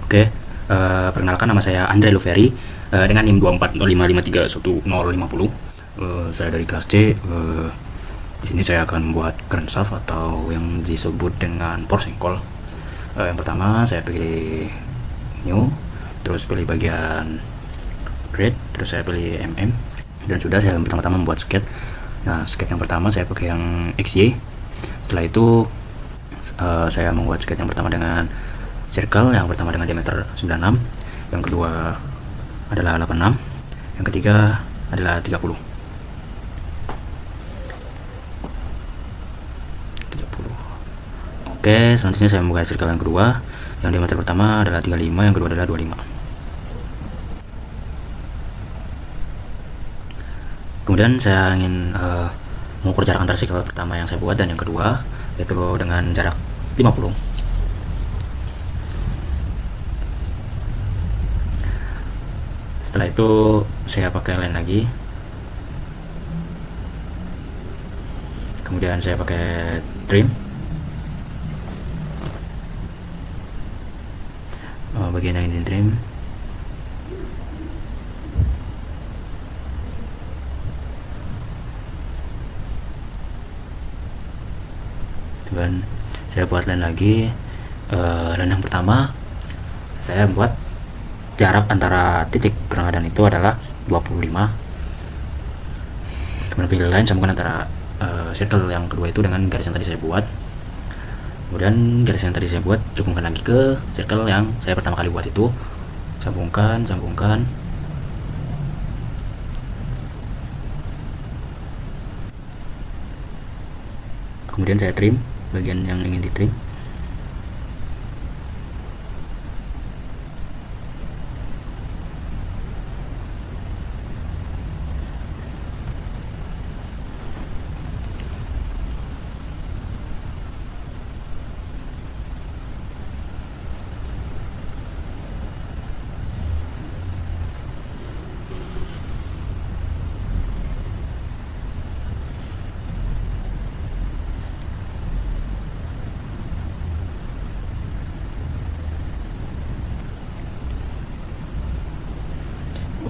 Oke, perkenalkan nama saya Andre Luveri dengan NIM 2405531050. Saya dari kelas C. Di sini saya akan membuat crankshaft atau yang disebut dengan porsengkol. Yang pertama saya pilih new, terus pilih bagian grade, terus saya pilih mm, dan sudah saya pertama-tama membuat skate. Nah, skate yang pertama saya pakai yang XY. Setelah itu saya membuat skate yang pertama dengan circle, yang pertama dengan diameter 96, yang kedua adalah 86, yang ketiga adalah 30. Oke, selanjutnya saya membuka circle yang kedua, yang diameter pertama adalah 35, yang kedua adalah 25. Kemudian saya ingin mengukur jarak antara circle pertama yang saya buat dan yang kedua, yaitu dengan jarak 50. Setelah itu saya pakai line lagi, kemudian saya pakai trim. Bagian yang ini trim. Dan saya buat line lagi. Dan yang pertama saya buat jarak antara titik kerangadan itu adalah 25. Kemudian pilih line, sambungkan antara circle yang kedua itu dengan garis yang tadi saya buat. Kemudian garis yang tadi saya buat cukupkan lagi ke circle yang saya pertama kali buat itu, sambungkan. Kemudian saya trim bagian yang ingin di trim.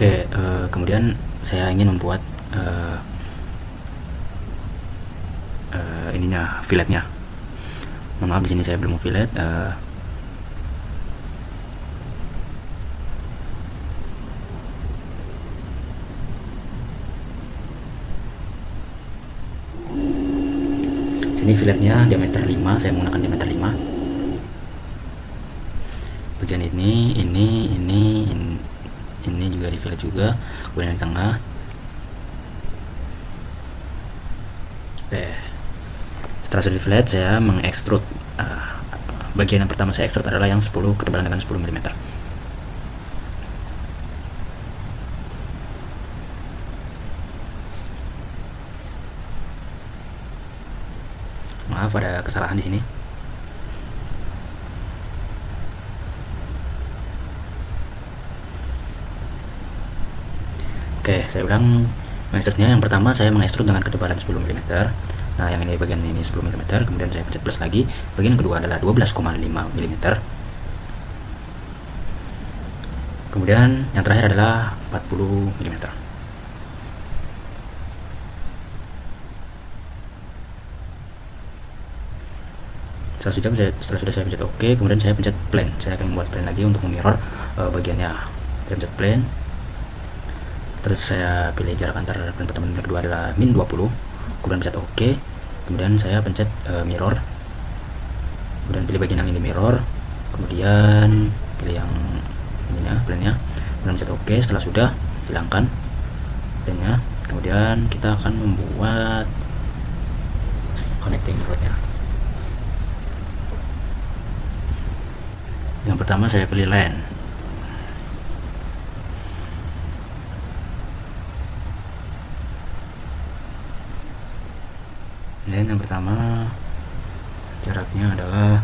Oke, kemudian saya ingin membuat ininya, filletnya. Mohon maaf, di sini saya belum mau fillet. Sini filletnya diameter 5, saya menggunakan diameter 5. Bagian ini juga di fillet juga, kemudian di tengah. Setelah sudah di fillet, saya mengekstrut. Bagian yang pertama saya ekstrut adalah yang 10, ketebalan dengan 10 mm. Maaf, ada kesalahan di sini. Oke, saya ulang mengekstrutnya. Yang pertama saya mengekstrut dengan ketebalan 10 mm. Nah, yang ini bagian ini 10 mm, kemudian saya pencet plus lagi. Bagian kedua adalah 12,5 mm. Kemudian yang terakhir adalah 40 mm. Setelah sudah saya pencet OK, kemudian saya pencet plane. Saya akan membuat plane lagi untuk memirror bagiannya. Saya pencet plane. Terus saya pilih jarak antar plane pertama dan kedua adalah min 20. Kemudian pencet OK. Kemudian saya pencet mirror. Kemudian pilih bagian yang ini mirror. Kemudian pilih yang ininya, plane-nya. Kemudian pencet OK. Setelah sudah, hilangkan plane-nya. Kemudian kita akan membuat connecting rodnya. Yang pertama saya pilih line. Line yang pertama jaraknya adalah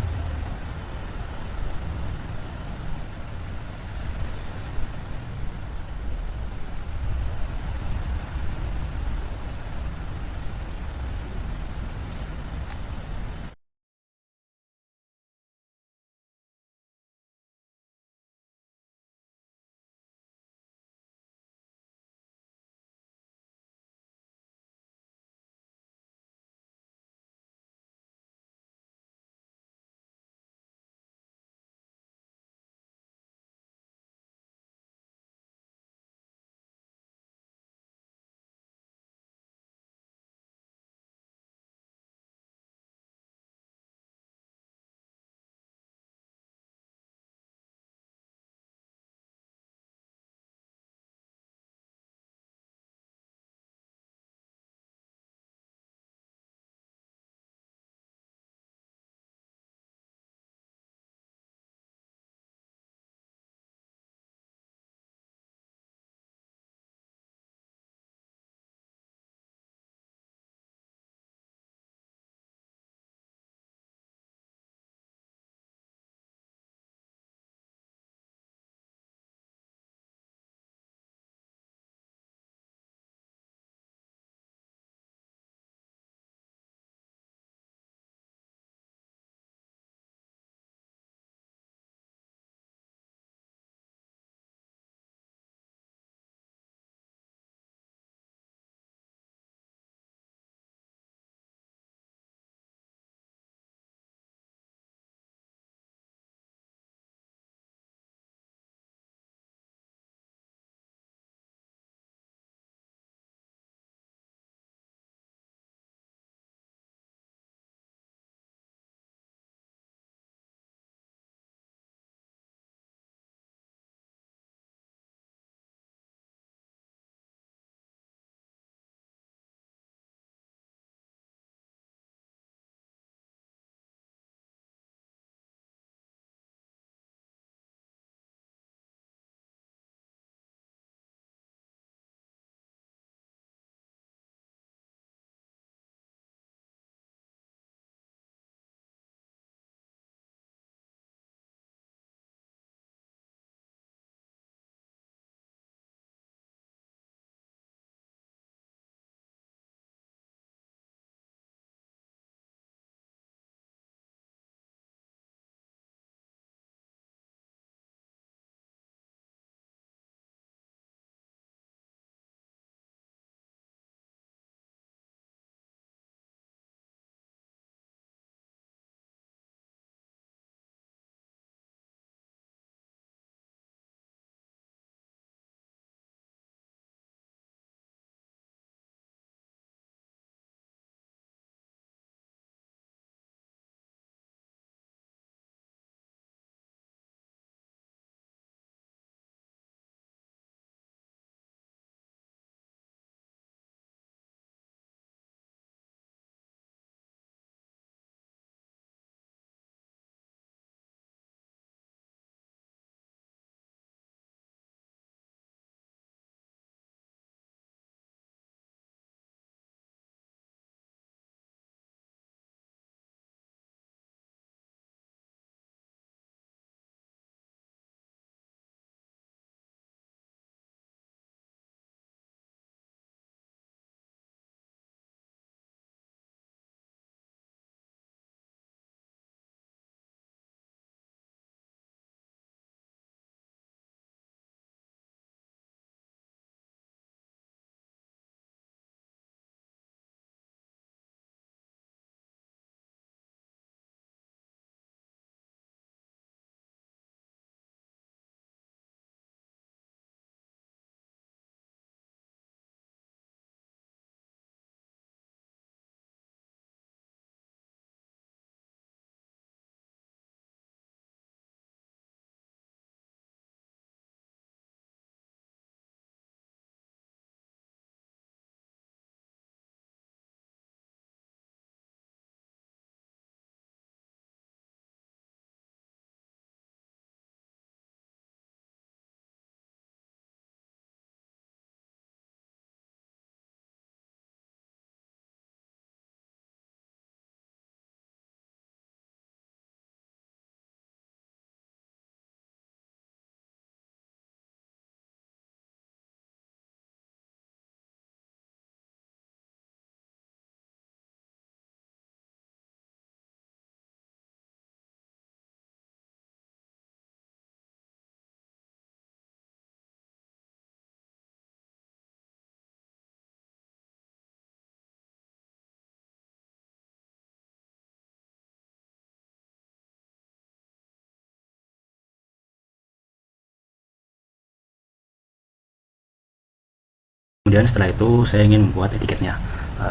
Kemudian setelah itu saya ingin membuat etiketnya.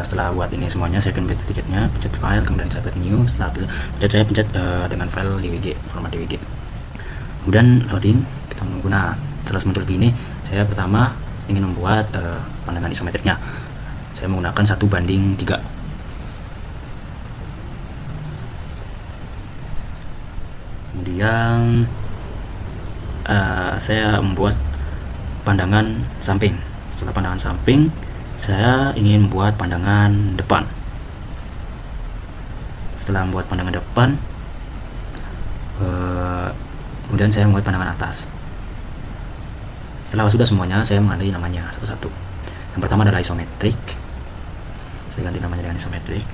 Setelah buat ini semuanya, saya akan buat etiketnya, pencet file, kemudian saya pencet new. Setelah pencet, saya pencet dengan file DWG, format DWG. Kemudian loading, kita menunggu. Nah, setelah muncul begini, saya pertama ingin membuat pandangan isometriknya. Saya menggunakan 1:3. Kemudian saya membuat pandangan samping. Setelah pandangan samping, saya ingin membuat pandangan depan. Setelah membuat pandangan depan, kemudian saya membuat pandangan atas. Setelah sudah semuanya, saya mengganti namanya satu-satu. Yang pertama adalah isometrik. Saya ganti namanya dengan isometrik.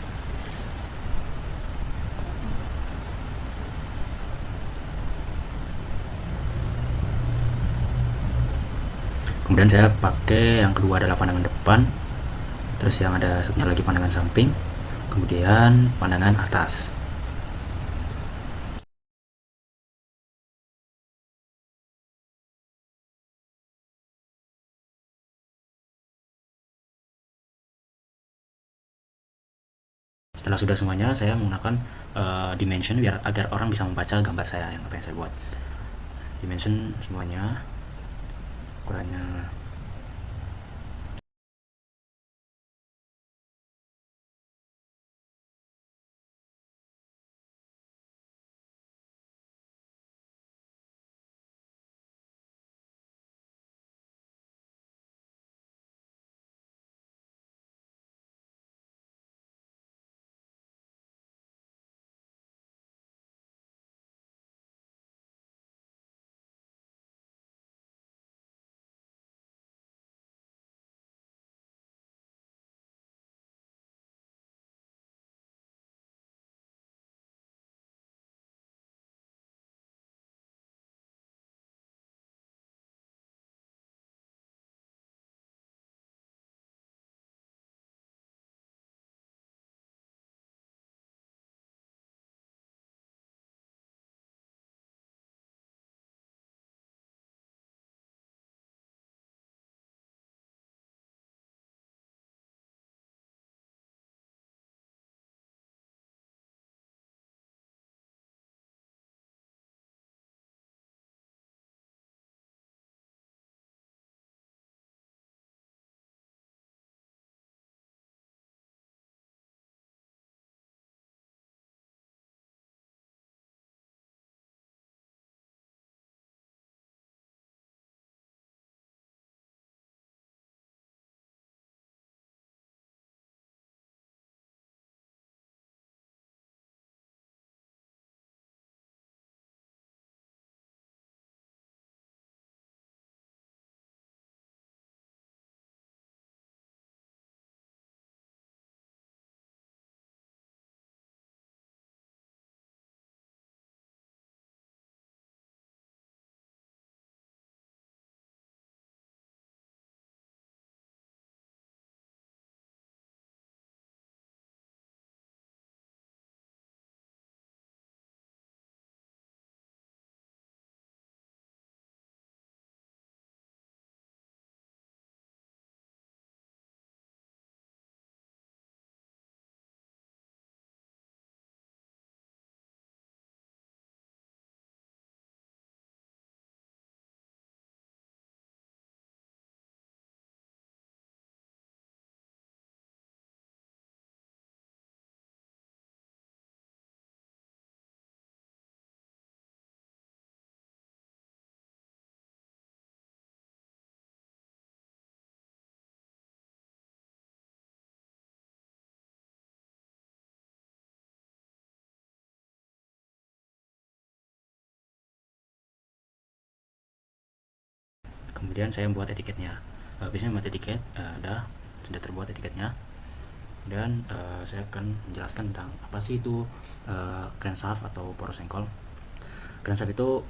Kemudian saya pakai yang kedua adalah pandangan depan, terus yang ada satunya lagi pandangan samping, kemudian pandangan atas. Setelah sudah semuanya, saya menggunakan dimension agar orang bisa membaca gambar saya yang apa yang saya buat. Dimension semuanya ukurannya. Kemudian saya membuat etiketnya. Biasanya membuat etiket ada sudah terbuat etiketnya, dan saya akan menjelaskan tentang apa sih itu crankshaft atau poros engkol. Crankshaft itu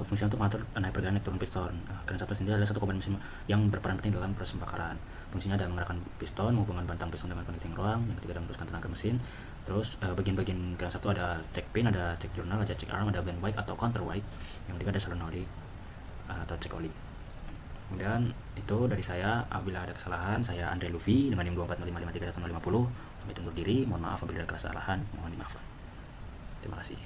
fungsinya untuk mengatur naik pergerakan turun piston. Crankshaft itu sendiri adalah satu komponen mesin yang berperan penting dalam proses pembakaran. Fungsinya adalah menggerakkan piston, menghubungkan batang piston dengan pendingin ruang, yang ketiga adalah meneruskan tenaga mesin. Terus bagian-bagian crankshaft itu ada check pin, ada check journal, ada check arm, ada bend wide atau counter wide. Yang ketiga ada solenoid atau check oli. Kemudian itu dari saya, apabila ada kesalahan, saya Andre Luffy dengan NIM 240553150. Sampai undur diri, mohon maaf apabila ada kesalahan, mohon dimaafkan. Terima kasih.